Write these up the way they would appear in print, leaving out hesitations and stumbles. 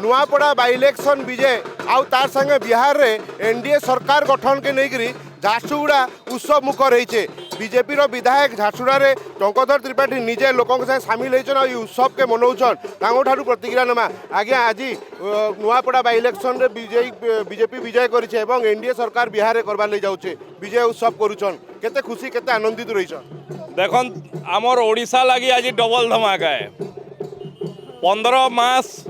Nuapada by election विजय आउ तार संगे बिहार रे एनडीए सरकार गठन के लेकर झारसुगुड़ा उत्सव मुखर होइछे। बीजेपी रो विधायक झारसुगुड़ा रे टंकधर त्रिपाठी निजे लोकों के सामिल होइछन उत्सव के मनौछन तांगोठारु प्रतिक्रिया नमा। आज्ञा आज नुआपड़ा बाई इलेक्शन रे बीजेपी विजय करिछे एवं एनडीए सरकार बिहार रे करबा ले जाउछे विजय उत्सव करूछन केते खुशी केते आनंदित रहिछन। देखन आमर ओडिशा लगी आज डबल धमाका है। 15 मास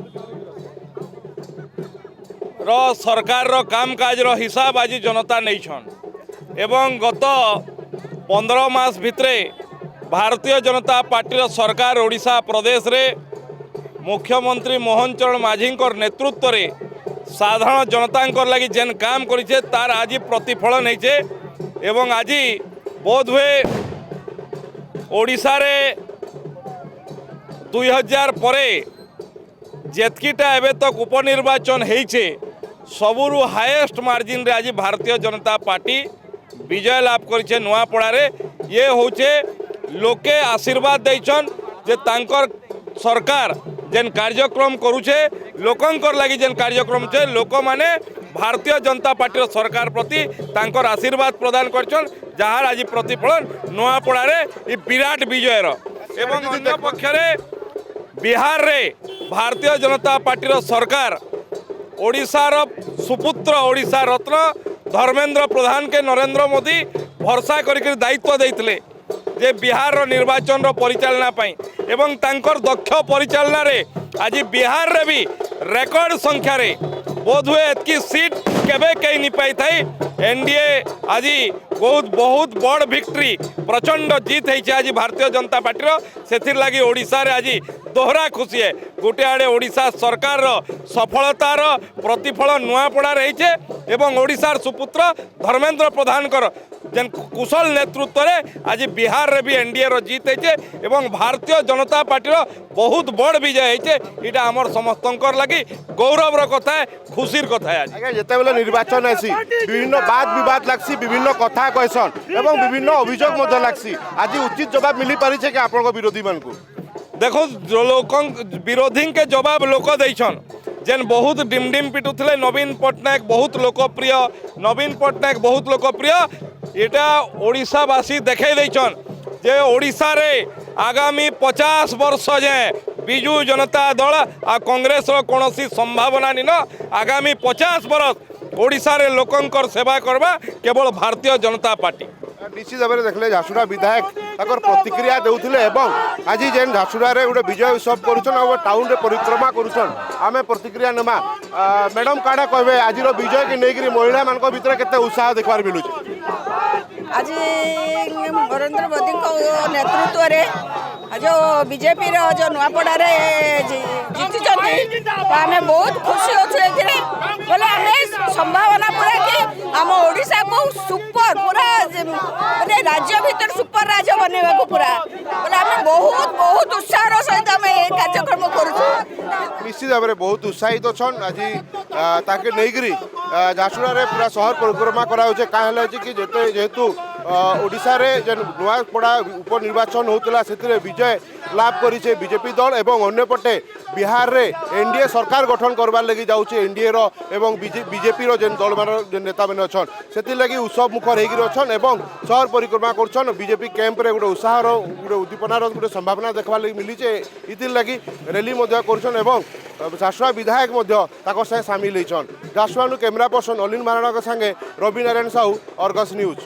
रो सरकार रो काम काज रो हिसाब आज जनता नहीं छन एवं गत 15 मास भितरे भारतीय जनता पार्टी रो सरकार ओडिशा प्रदेश रे मुख्यमंत्री मोहन चरण माझी नेतृत्व रे साधारण जनता लगी जेन काम करिछे तार आज प्रतिफलन होइछे एवं आज बोध हुए ओडिशा रे 2000 परे जेतकीटा एबे तक उपनिर्वाचन होइछे सबुरु हाईएस्ट मार्जिन रे आज भारतीय जनता पार्टी विजय लाभ करिछे नुआपड़ा रे। ये होचे लोके आशीर्वाद दैछन जे तांकर सरकार जेन कार्यक्रम करूछे लोकंकर लागि जेन कार्यक्रम छे लोक माने भारतीय जनता पार्टी सरकार प्रति तांकर आशीर्वाद प्रदान करछन जहार आज प्रतिफलन नुआपड़ा रे ई विराट विजय रो। एवं अन्य पक्षरे बिहार रे भारतीय जनता पार्टी सरकार ओडिशार सुपुत्र ओडिशा रत्न धर्मेंद्र प्रधान के नरेंद्र मोदी भरसा करके दायित्व देइतले जे बिहार रो निर्वाचन रो परिचालना पाई एवं तांकर दक्ष परिचालना रे आज बिहार रे भी रेकर्ड संख्या रे बोध हुए एतकी सीट केबे कहीं नहीं पाई थाई। एनडीए आज बहुत बड़ विक्ट्री प्रचंड जीत है आज भारतीय जनता पार्टी से लगी ओडिशा रे आज दोहरा खुशी है। गोटे आड़े ओडिशा सरकार सफलतार प्रतिफल नुआपड़ा रही एवं ओडिशार सुपुत्र धर्मेंद्र प्रधान जेन कुशल नेतृत्व रे आज बिहार रे भी एनडीए रो जीत है एवं भारतीय जनता पार्टी बहुत बड़ विजय है। इटा आमर समस्तंकर लगी गौरव रो कथा है खुशीर कथा है। आज जेते बेले निर्वाचन आसी विभिन्न बात विवाद लागसी विभिन्न कथा कहसन एवं विभिन्न अभियोग मध्य लागसी आज उचित जवाब मिली पारि छे कि आपन विरोधी मान को देखो लोक विरोधी के जवाब लोक देछन जेन बहुत डिमडिम पिटुले नवीन पट्टनायक बहुत लोकप्रिय नवीन पट्टनायक बहुत लोकप्रिय एटा ओडिशावासी देखै देछन जे ओडिशा रे आगामी 50 वर्ष जाए बिजू जनता दल आ कांग्रेस रो कोनोसी संभावना नहीं न आगामी 50 वर्ष ओडिशा रे लोकंकर सेवा करबा केवल भारतीय जनता पार्टी। निश्चित भाव में देखले झारसुगुड़ा विधायक ताकर प्रतिक्रिया देउथिले एवं आज जेन झारसुगुड़ा रे गोटे विजय उत्सव करूछन और टाउन रे परिक्रमा करूछन आमे प्रतिक्रिया नेमा। मैडम काडा कहबे आज रो विजय के नेगिरी महिला मानक भितर केते उत्साह देखबार मिलुछ। आज नरेंद्र मोदी को नेतृत्व रे जो बीजेपी रो जो नुआपड़ा रे जीति आमे बहुत खुशी होछु एथिरे बोले आमे संभावना पूरा कि हम ओडिशा को सुपर पूरा माने राज्य भीतर सुपर राज्य बनेबा को पूरा बोले आमे बहुत उत्साह रो सहित आमे ए कार्यक्रम करूछु। निश्चित भाव में बहुत उत्साहित छन आज ताके नेगिरी झारसुगुड़ा रे पूरा शहर परिक्रमा करा होचे का हला कि जेतु ओडिशा रे जेन नुआपड़ा उपनिर्वाचन होतला सेतिरे विजय लाभ करिछे बीजेपी दल एवं अन्य पटे बिहार रे एनडीए सरकार गठन करबार लगी जाउछे एनडीए रो एवं बीजेपी रो जेन दल मानो जेन नेता माने अछन सेति लगी उत्सव मुखर हेगिर अछन एवं शहर परिक्रमा करछन बीजेपी कैंप रे गोटे उत्साह रो गोटे उद्दीपना रो गोटे संभावना देखबा लगी मिलिछे इति लगी रैली मध्य करछन एवं झारसुगुड़ा विधायक मध्य ताको साथ शामिल होइछन। झारसुगुड़ा कैमरा पर्सन अलिन महाराणा के संगे रवि नारायण साहू अर्गस न्यूज।